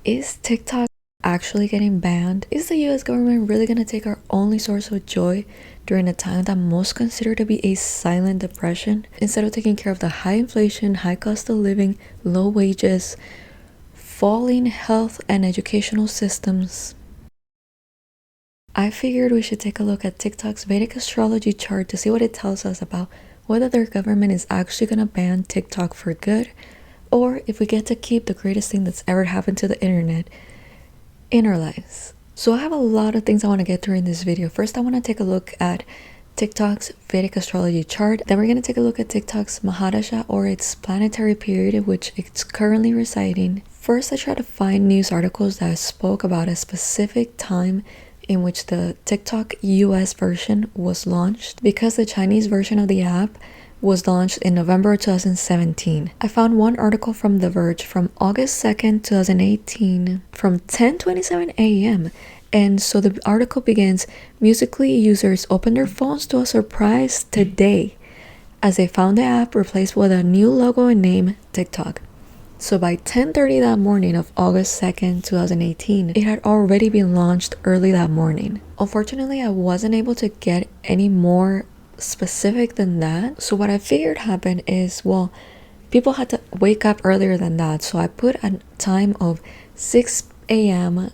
Is TikTok actually getting banned? Is the US government really gonna take our only source of joy during a time that most consider to be a silent depression instead of taking care of the high inflation, high cost of living, low wages, falling health and educational systems? I figured we should take a look at TikTok's Vedic Astrology chart to see what it tells us about whether their government is actually gonna ban TikTok for good, or if we get to keep the greatest thing that's ever happened to the internet in our lives. So I have a lot of things I want to get through in this video. First, I want to take a look at TikTok's Vedic Astrology chart. Then we're going to take a look at TikTok's Mahadasha, or its planetary period in which it's currently residing. First, I try to find news articles that spoke about a specific time in which the TikTok US version was launched, because the Chinese version of the app was launched in November 2017. I found one article from The Verge from August 2nd, 2018 from 10:27 a.m. And so the article begins, Musical.ly users opened their phones to a surprise today as they found the app replaced with a new logo and name, TikTok. So by 10:30 that morning of August 2nd, 2018, it had already been launched early that morning. Unfortunately, I wasn't able to get any more specific than that. So what I figured happened is, well, people had to wake up earlier than that. So I put a time of 6 a.m.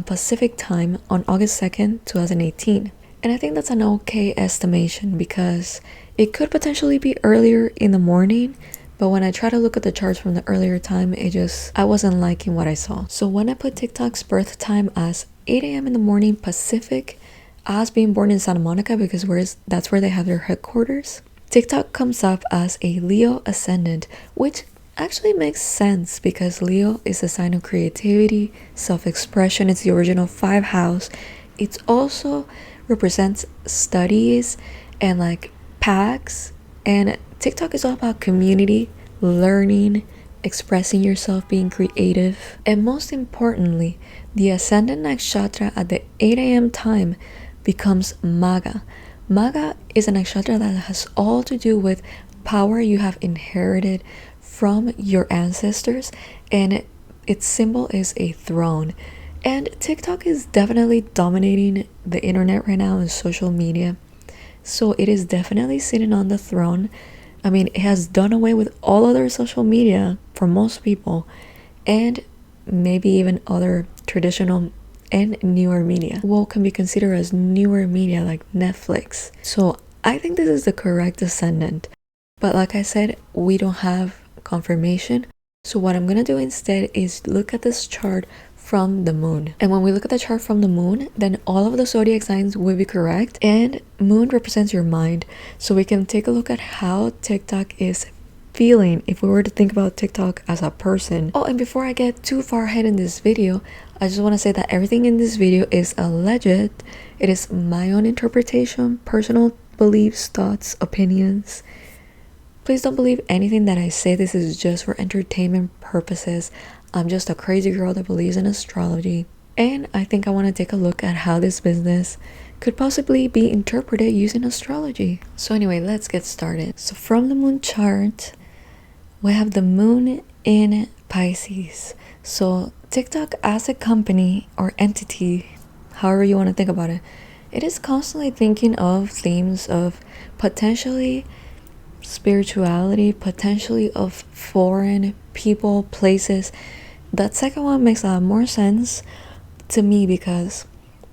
Pacific time on August 2nd, 2018. And I think that's an okay estimation because it could potentially be earlier in the morning. But when I try to look at the charts from the earlier time, I wasn't liking what I saw. So when I put TikTok's birth time as 8 a.m. in the morning Pacific, as being born in Santa Monica, because that's where they have their headquarters, TikTok comes up as a Leo ascendant, which actually makes sense because Leo is a sign of creativity, self-expression. It's the original 5 house. It also represents studies and like packs, and TikTok is all about community, learning, expressing yourself, being creative. And most importantly, the ascendant nakshatra at the 8 a.m. time becomes Maga. Maga is a nakshatra that has all to do with power you have inherited from your ancestors, and its symbol is a throne. And TikTok is definitely dominating the internet right now and social media. So it is definitely sitting on the throne. I mean, it has done away with all other social media for most people, and maybe even other traditional and newer media. What can be considered as newer media like Netflix. So I think this is the correct ascendant. But like I said, we don't have confirmation. So what I'm gonna do instead is look at this chart from the moon. And when we look at the chart from the moon, then all of the zodiac signs will be correct. And moon represents your mind. So we can take a look at how TikTok is feeling if we were to think about TikTok as a person. Oh, and before I get too far ahead in this video, I just want to say that everything in this video is alleged. It is my own interpretation, personal beliefs, thoughts, opinions. Please don't believe anything that I say. This is just for entertainment purposes. I'm just a crazy girl that believes in astrology. And I think I want to take a look at how this business could possibly be interpreted using astrology. So anyway, let's get started. So from the moon chart, we have the moon in Pisces. So TikTok as a company or entity, however you want to think about it, it is constantly thinking of themes of potentially spirituality, potentially of foreign people, places. That second one makes a lot more sense to me because,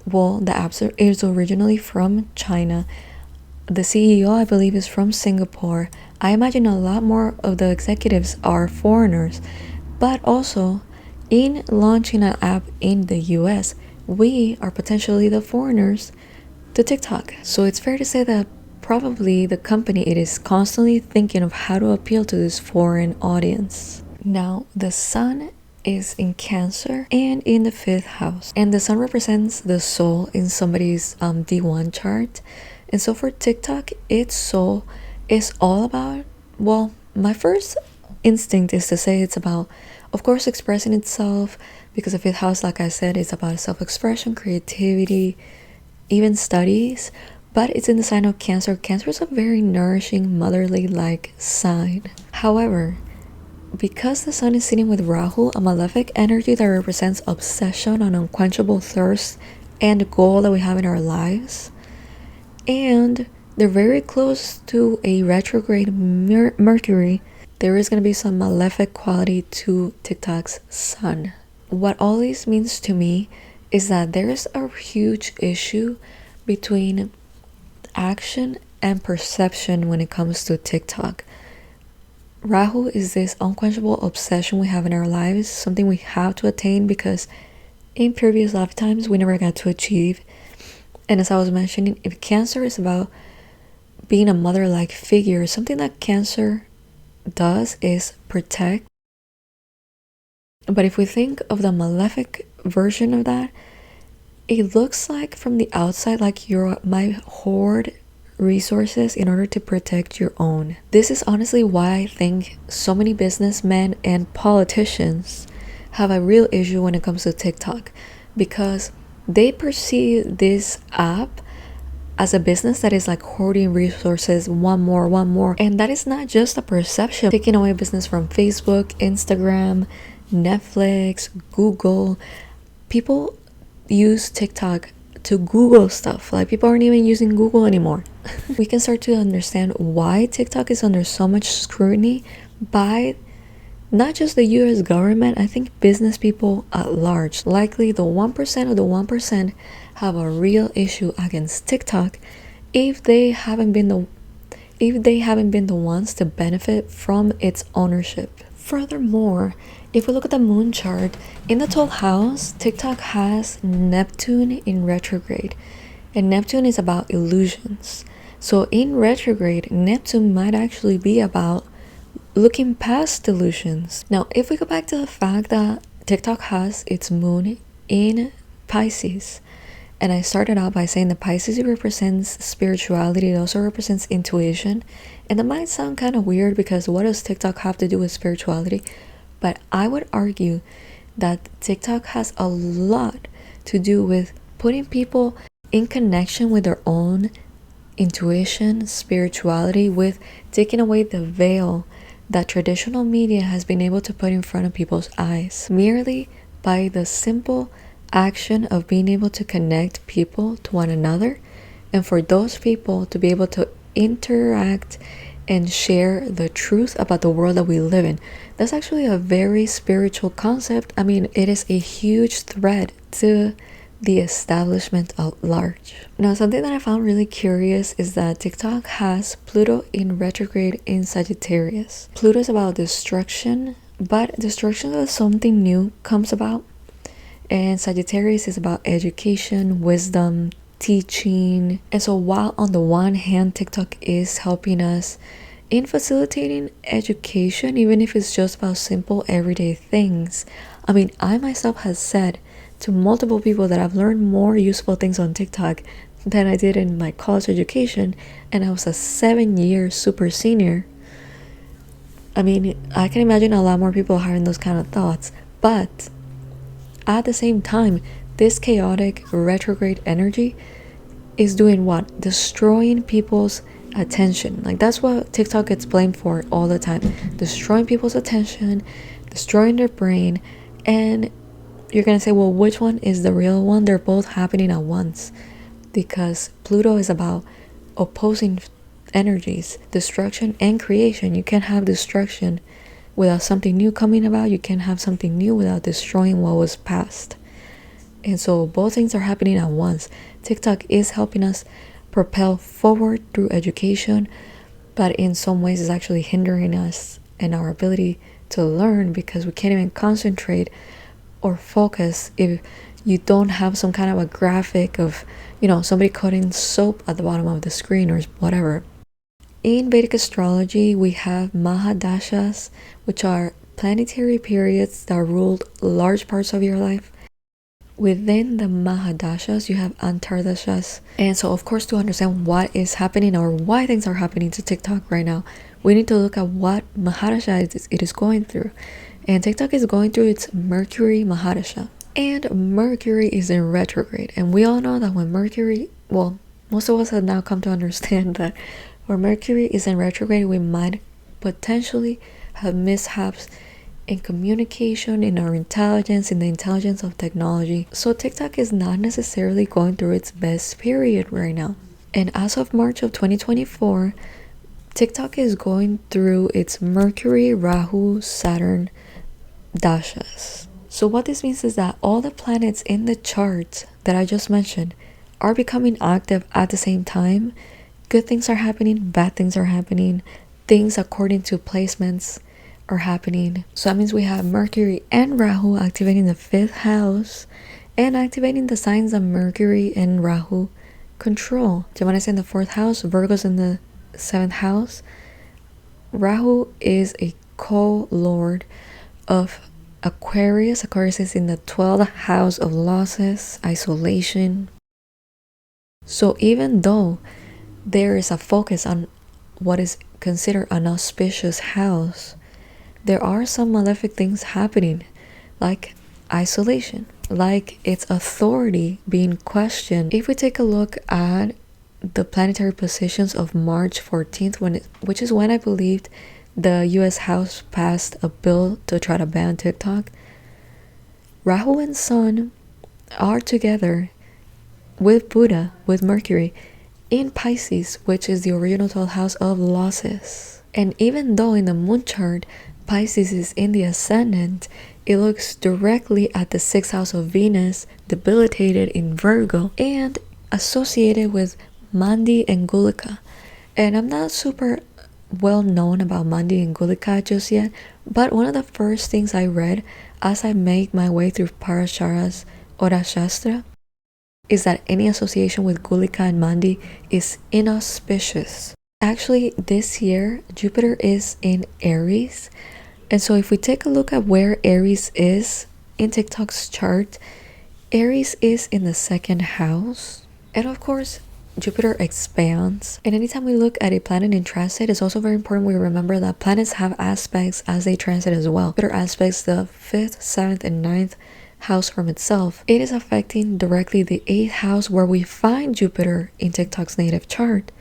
well, the app is originally from China. The CEO, I believe, is from Singapore. I imagine a lot more of the executives are foreigners. But also, in launching an app in the US, we are potentially the foreigners to TikTok. So it's fair to say that probably the company, it is constantly thinking of how to appeal to this foreign audience. Now, the sun is in Cancer and in the 5th house. And the sun represents the soul in somebody's D1 chart. And so for TikTok, its soul is all about, well, my first instinct is to say it's about, of course, expressing itself, because the 5th house, like I said, is about self-expression, creativity, even studies. But it's in the sign of Cancer. Cancer is a very nourishing, motherly-like sign. However, because the sun is sitting with Rahu, a malefic energy that represents obsession and unquenchable thirst and goal that we have in our lives, and they're very close to a retrograde Mercury, there is going to be some malefic quality to TikTok's sun. What all this means to me is that there's a huge issue between action and perception when it comes to TikTok. Rahu is this unquenchable obsession we have in our lives, something we have to attain because in previous lifetimes we never got to achieve. And as I was mentioning, if Cancer is about being a mother-like figure, something that Cancer does is protect. But if we think of the malefic version of that, it looks like from the outside like you might hoard resources in order to protect your own. This is honestly why I think so many businessmen and politicians have a real issue when it comes to TikTok, because they perceive this app as a business that is like hoarding resources, one more, and that is not just a perception. Taking away business from Facebook, Instagram, Netflix, Google. People use TikTok to Google stuff. Like, people aren't even using Google anymore. We can start to understand why TikTok is under so much scrutiny by not just the US government, I think business people at large. Likely the 1% of the 1% have a real issue against TikTok if they haven't been the ones to benefit from its ownership. Furthermore, if we look at the moon chart, in the 12th house, TikTok has Neptune in retrograde, and Neptune is about illusions. So in retrograde, Neptune might actually be about looking past delusions. Now, if we go back to the fact that TikTok has its moon in Pisces, and I started out by saying that Pisces represents spirituality, it also represents intuition, and that might sound kind of weird because what does TikTok have to do with spirituality? But I would argue that TikTok has a lot to do with putting people in connection with their own intuition, spirituality, with taking away the veil that traditional media has been able to put in front of people's eyes, merely by the simple action of being able to connect people to one another, and for those people to be able to interact and share the truth about the world that we live in. That's actually a very spiritual concept. I mean, it is a huge threat to the establishment at large. Now, something that I found really curious is that TikTok has Pluto in retrograde in Sagittarius. Pluto is about destruction, but destruction of something new comes about. And Sagittarius is about education, wisdom, teaching. And so while on the one hand TikTok is helping us in facilitating education, even if it's just about simple everyday things, I mean, I myself have said to multiple people that I've learned more useful things on TikTok than I did in my college education, and I was a 7-year super senior. I mean, I can imagine a lot more people having those kind of thoughts, but at the same time, this chaotic retrograde energy is doing what? Destroying people's attention. Like, that's what TikTok gets blamed for all the time. Destroying people's attention, destroying their brain. And you're gonna say, well, which one is the real one? They're both happening at once, because Pluto is about opposing energies, destruction and creation. You can't have destruction without something new coming about. You can't have something new without destroying what was past. And so both things are happening at once. TikTok is helping us propel forward through education, but in some ways it's actually hindering us and our ability to learn, because we can't even concentrate or focus if you don't have some kind of a graphic of, somebody cutting soap at the bottom of the screen or whatever. In Vedic astrology, we have Mahadashas, which are planetary periods that ruled large parts of your life. Within the Mahadashas, you have Antardashas. And so, of course, to understand what is happening or why things are happening to TikTok right now, we need to look at what Mahadasha it is going through. And TikTok is going through its Mercury Mahadasha. And Mercury is in retrograde. And we all know that when Mercury, well, most of us have now come to understand that when Mercury is in retrograde, we might potentially have mishaps in communication, in our intelligence, in the intelligence of technology. So TikTok is not necessarily going through its best period right now. And as of March of 2024, TikTok is going through its Mercury, Rahu, Saturn, Dashas. So what this means is that all the planets in the chart that I just mentioned are becoming active at the same time. Good things are happening, bad things are happening, things according to placements are happening. So that means we have Mercury and Rahu activating the 5th house and activating the signs that Mercury and Rahu control. Gemini is in the 4th house, Virgo's in the 7th house. Rahu is a co-lord of Aquarius. Aquarius is in the 12th house of losses, isolation. So even though there is a focus on what is considered an auspicious house, there are some malefic things happening, like isolation, like its authority being questioned. If we take a look at the planetary positions of March 14th, which is when I believed the US House passed a bill to try to ban TikTok, Rahu and Sun are together with Buddha, with Mercury, in Pisces, which is the original 12th house of losses. And even though in the moon chart, Pisces is in the ascendant, it looks directly at the 6th house of Venus, debilitated in Virgo, and associated with Mandi and Gulika. And I'm not super well known about Mandi and Gulika just yet, but one of the first things I read as I made my way through Parasharas Ora Shastra is that any association with Gulika and Mandi is inauspicious. Actually, this year, Jupiter is in Aries. And so if we take a look at where Aries is in TikTok's chart, Aries is in the 2nd house. And of course, Jupiter expands. And anytime we look at a planet in transit, it's also very important we remember that planets have aspects as they transit as well. Jupiter aspects the 5th, 7th, and 9th house from itself. It is affecting directly the 8th house where we find Jupiter in TikTok's native chart.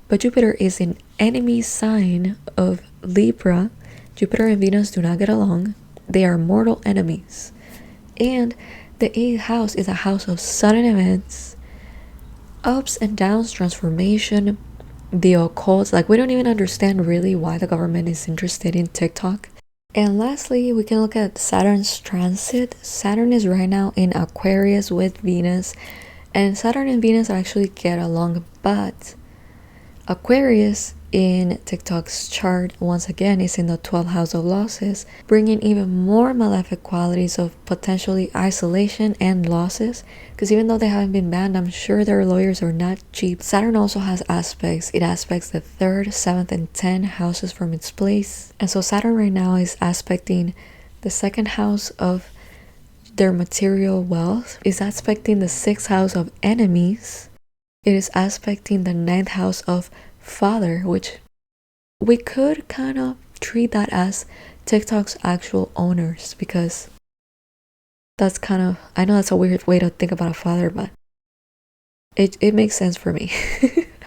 But Jupiter is an enemy sign of Libra. Jupiter and Venus do not get along. They are mortal enemies. And the 8th house is a house of sudden events, ups and downs, transformation, the occult. Like, we don't even understand really why the government is interested in TikTok. And lastly, we can look at Saturn's transit. Saturn is right now in Aquarius with Venus, and Saturn and Venus actually get along, but Aquarius in TikTok's chart once again is in the 12th house of losses, bringing even more malefic qualities of potentially isolation and losses, because even though they haven't been banned, I'm sure their lawyers are not cheap. Saturn also has aspects. It aspects the 3rd, 7th, and 10th houses from its place. And so Saturn right now is aspecting the 2nd house of their material wealth, is aspecting the 6th house of enemies. It is aspecting the 9th house of father, which we could kind of treat that as TikTok's actual owners, because that's kind of, I know that's a weird way to think about a father, but it makes sense for me.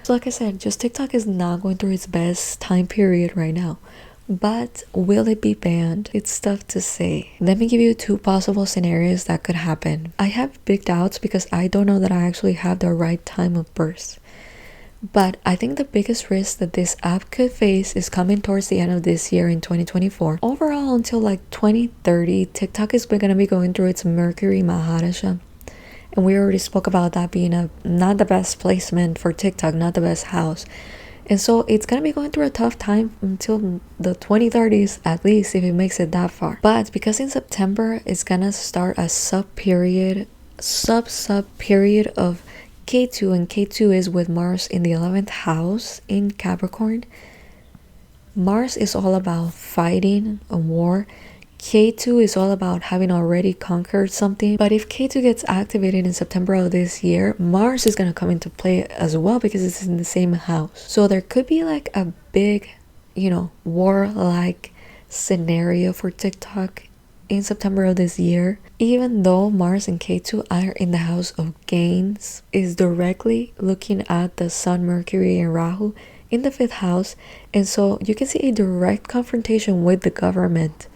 So like I said, just TikTok is not going through its best time period right now. But will it be banned? It's tough to say. Let me give you 2 possible scenarios that could happen. I have big doubts because I don't know that I actually have the right time of birth. But I think the biggest risk that this app could face is coming towards the end of this year in 2024. Overall, until like 2030, TikTok is going to be going through its Mercury Mahadasha. And we already spoke about that being not the best placement for TikTok, not the best house. And so it's going to be going through a tough time until the 2030s, at least, if it makes it that far. But because in September, it's going to start a sub-period of K2, and K2 is with Mars in the 11th house in Capricorn. Mars is all about fighting a war. K2 is all about having already conquered something. But if K2 gets activated in September of this year, Mars is going to come into play as well because it's in the same house. So there could be like a big, war-like scenario for TikTok in September of this year. Even though Mars and K2 are in the house of gains, is directly looking at the Sun, Mercury, and Rahu in the 5th house, and so you can see a direct confrontation with the government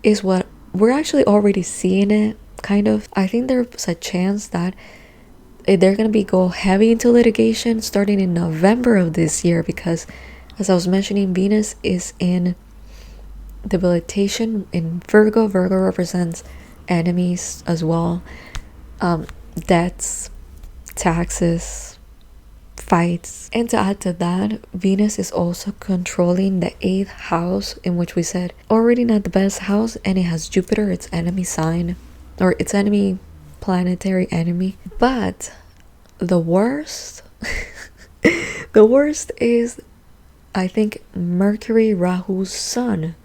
is what we're actually already seeing it, kind of. I think there's a chance that they're gonna be go heavy into litigation starting in November of this year, because as I was mentioning, Venus is in debilitation in Virgo. Virgo represents enemies as well, debts, taxes, fights. And to add to that, Venus is also controlling the 8th house, in which we said already not the best house, and it has Jupiter, its enemy sign, or its enemy, planetary enemy. But the worst the worst is, I think, Mercury Rahu's Sun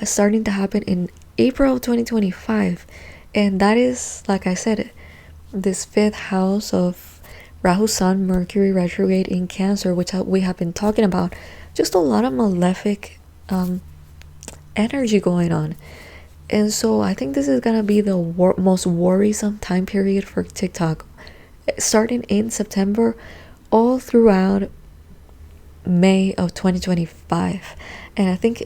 starting to happen in April of 2025, and that is, like I said, this 5th house of Rahu Sun, Mercury retrograde in Cancer, which we have been talking about. Just a lot of malefic energy going on. And so I think this is gonna be the most worrisome time period for TikTok, starting in September all throughout May of 2025. And I think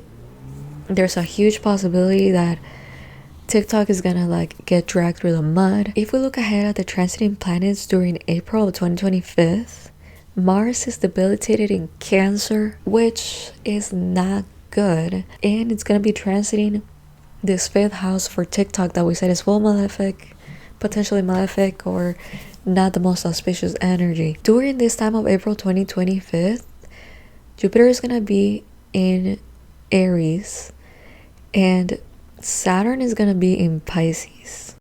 there's a huge possibility that TikTok is gonna like get dragged through the mud. If we look ahead at the transiting planets during April of 2025, Mars is debilitated in Cancer, which is not good, and it's gonna be transiting this 5th house for TikTok that we said is well malefic, potentially malefic, or not the most auspicious energy. During this time of April 2025, Jupiter is gonna be in Aries, and Saturn is gonna be in Pisces.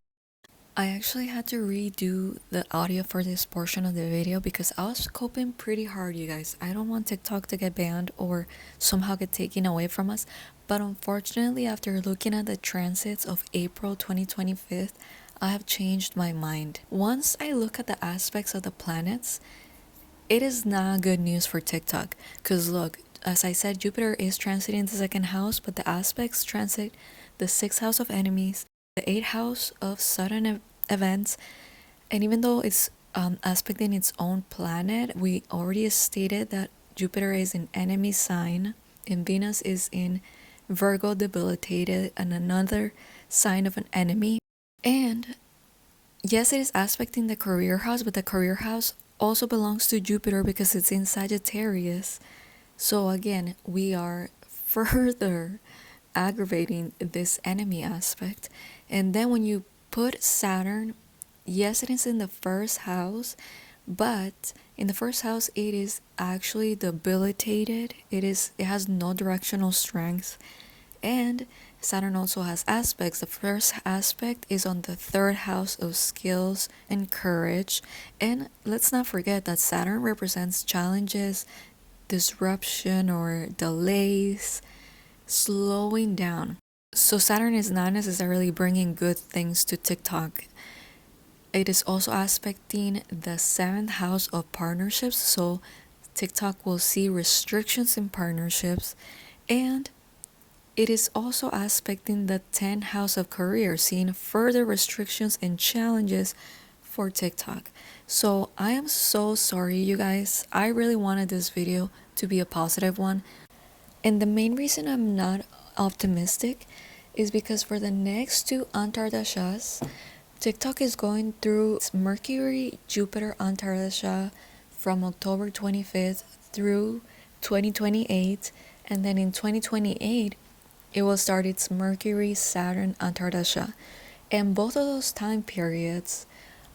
I actually had to redo the audio for this portion of the video because I was coping pretty hard, you guys. I don't want TikTok to get banned or somehow get taken away from us, but unfortunately, after looking at the transits of April 2025, I have changed my mind. Once I look at the aspects of the planets, it is not good news for TikTok, because look, as I said, Jupiter is transiting the 2nd house, but the aspects transit the 6th house of enemies, the 8th house of sudden events, and even though it's aspecting its own planet, we already stated that Jupiter is in enemy sign and Venus is in Virgo debilitated and another sign of an enemy. And yes, it is aspecting the career house, but the career house also belongs to Jupiter because it's in Sagittarius. So again, we are further aggravating this enemy aspect. And then when you put Saturn, yes, it is in the 1st house, but in the 1st house it is actually debilitated. It has no directional strength, and Saturn also has aspects. The first aspect is on the 3rd house of skills and courage, and let's not forget that Saturn represents challenges, disruption or delays, slowing down. So Saturn is not necessarily bringing good things to TikTok. It is also aspecting the 7th house of partnerships, so TikTok will see restrictions in partnerships, and it is also aspecting the 10th house of career, seeing further restrictions and challenges for TikTok. So I am so sorry, you guys. I really wanted this video to be a positive one. And the main reason I'm not optimistic is because for the next 2 Antardashas, TikTok is going through Mercury Jupiter Antardasha from October 25th through 2028, and then in 2028 it will start its Mercury Saturn Antardasha. And both of those time periods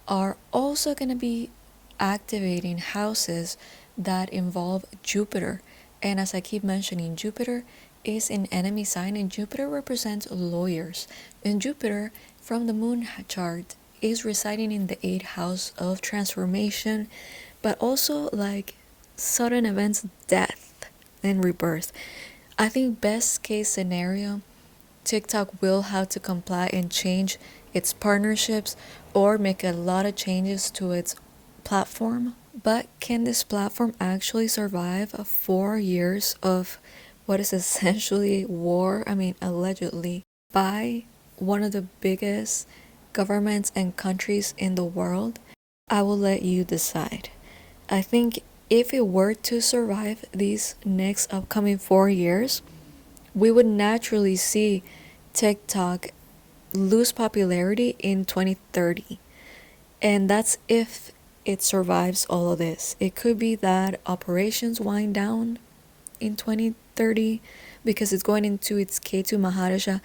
are also going to be activating houses that involve Jupiter. And as I keep mentioning, Jupiter is an enemy sign, and Jupiter represents lawyers. And Jupiter, from the moon chart, is residing in the 8th house of transformation, but also like sudden events, death, and rebirth. I think best case scenario, TikTok will have to comply and change its partnerships or make a lot of changes to its platform. But can this platform actually survive 4 years of what is essentially war? I mean, allegedly, by one of the biggest governments and countries in the world? I will let you decide. I think if it were to survive these next upcoming 4 years, we would naturally see TikTok lose popularity in 2030. And that's if it survives all of this. It could be that operations wind down in 2030 because it's going into its K2 Mahadasha,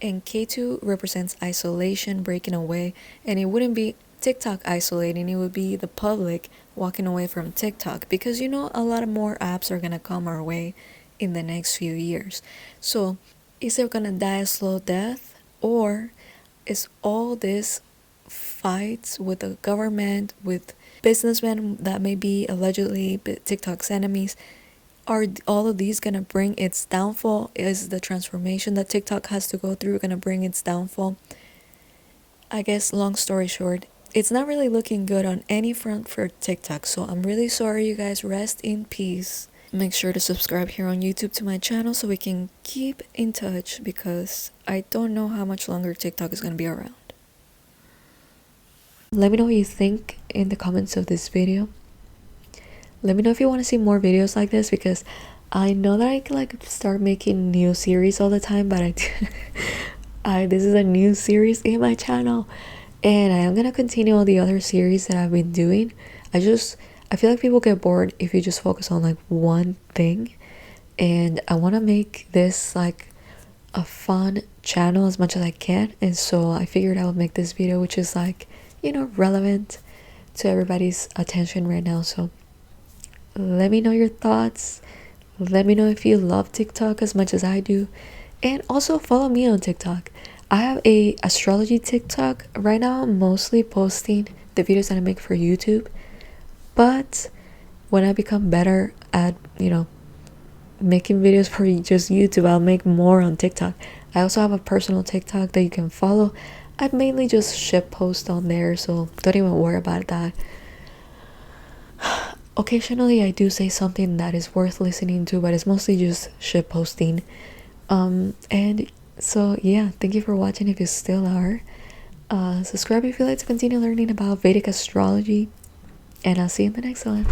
and K2 represents isolation, breaking away, and it wouldn't be TikTok isolating, it would be the public walking away from TikTok, because you know a lot of more apps are gonna come our way in the next few years. So is it gonna die a slow death, or is all this fights with the government, with businessmen that may be allegedly TikTok's enemies, are all of these gonna bring its downfall? Is the transformation that TikTok has to go through gonna bring its downfall? I guess long story short, it's not really looking good on any front for TikTok, so I'm really sorry, you guys. Rest in peace. Make sure to subscribe here on YouTube to my channel so we can keep in touch, because I don't know how much longer TikTok is gonna be around. Let me know what you think in the comments of this video. Let me know if you want to see more videos like this, because I know that I can like start making new series all the time, but this is a new series in my channel, and I am gonna continue all the other series that I've been doing. I feel like people get bored if you just focus on like one thing, and I want to make this like a fun channel as much as I can, and so I figured I would make this video, which is like, you know, relevant to everybody's attention right now. So let me know your thoughts. Let me know if you love TikTok as much as I do, and also follow me on TikTok. I have a astrology TikTok right now. I'm mostly posting the videos that I make for YouTube, but when I become better at, you know, making videos for just YouTube, I'll make more on TikTok. I also have a personal TikTok that you can follow. I mainly just ship post on there, so don't even worry about that. Occasionally I do say something that is worth listening to, but it's mostly just ship posting. And so yeah, thank you for watching if you still are. Subscribe if you'd like to continue learning about Vedic astrology, and I'll see you in the next one.